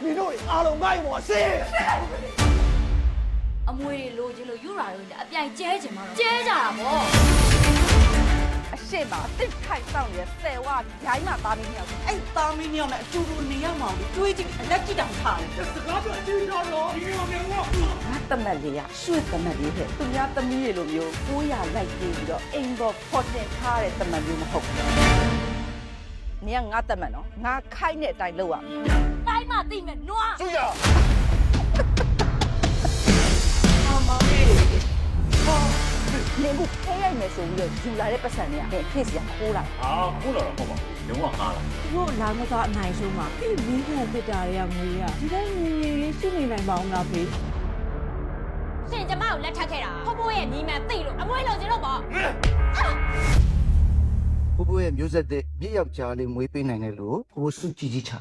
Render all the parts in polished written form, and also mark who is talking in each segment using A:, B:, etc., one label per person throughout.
A: 你တို့အားလုံးမိုက်ပါစေ
B: အမွေတွေလိုချင်လို့ယူရာတွေအပြိုင်ကျဲချင်မှာတော့ကျဲကြတာပေါ့
C: အရှိမအစ်ထိုင်ဆောင်ရဆယ်ဝါဂျိုင်းမှာသားမင်းမြောက်အဲ့သားမင်းမြောက်နဲ့အကျူတူနေရမှာလို့တွေးကြည့်အလက်ကြည့်တောင်ထားတယ်စကားပြောအကျူတော်တော့ဒီလိုမျိုးငါတမက်လေးရရွှေ့တမက်လေးဟဲ့သူများသမီးတွေလိုမျိုး900လိုက်ပြီးတော့အိမ်ပေါ်ဖော်တင်ထားတဲ့တမက်မျိုးမဟုတ်ဘူးနင်ကငါတမက်နော်ငါခိုက်တဲ့အတိုင်းလုပ်ရမယ်
B: တိုင်းမှာသိမယ်နွား
A: 注意啊
C: နေဘူးခဲရိုက်မယ်ဆိုပြီးတော့ယူလာတဲ့ပတ်စံတွေကခေတ်စီကခိုးလာ
D: ခိုးလာတော့မဟုတ်ပါဘူးလုံးဝအားလာ
E: သူတို့လာမသွားအနိုင်ဆုံးမှာဒီမီးခံပစ်တာတွေကငွေရဒီတိုင်းငွေရေးရှိနေနိုင်ပါအောင်လားဖေး
B: ရှင်ကျမကိုလက်ထပ်ခဲ့တာဖိုးဖိုးရဲ့ညီမသိလို့အမွေလိုချင်တော့ပေါ့
A: ဖိုးဖိုးရဲ့မျိုးဆက်တဲ့မြစ်ယောက်ျားလေးမွေးပေးနိုင်တယ်လို့ကိုစုကြည်ကြီးချ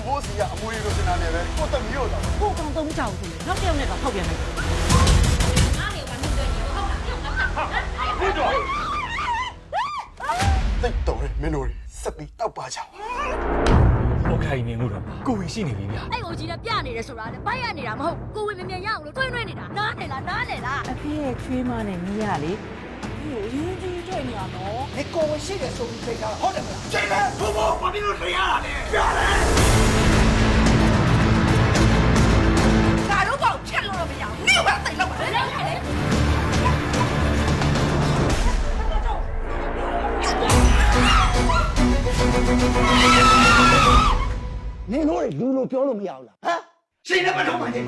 A: ဘိုးစီကအမွေလိုချင်တာနဲ့ပဲကိုတမီးတို့တော့
E: ကိုကောင်သုံးချောင်းဆိုလေနောက်တစ်ယောက်နဲ့တော့ဖောက်ပြန်လိုက်တယ်
B: ငါ့ကိုကမြင်တွေ့နေဟုတ်လားပြုတ်ငါ
D: ဘုရား
A: တိတ်တော်မင်းတို့စက်ပြီးတောက်ပါကြ
D: โอเคနေလို့တော့ကိုဝင်ရှိနေပြီဗျာ
B: အဲ့ကိုကြီးနဲ့ပြနေတယ်ဆိုတာလေပိုက်ရနေတာမဟုတ်ကိုဝင်မြန်မြန်ရအောင်လို့တွင်းနေတာနားနေလား
E: အဖေရဲ့ချွေးမနဲ့မီးရလေအဖေကိုရင်းကြီးတွေ့နေရနော်
A: 你跟我写的时候，你可以讲好的不啦？这个婆婆把你都谁呀嘞？不要嘞！
C: ငါတို့ကောင်ချက်လို့တော့မရဘူးနေပါသိလို့ပါ
A: 你တို့လူလိုပြောလို့မရဘူးလားဟမ်ရှင်လည်းမလုပ်ပါနဲ့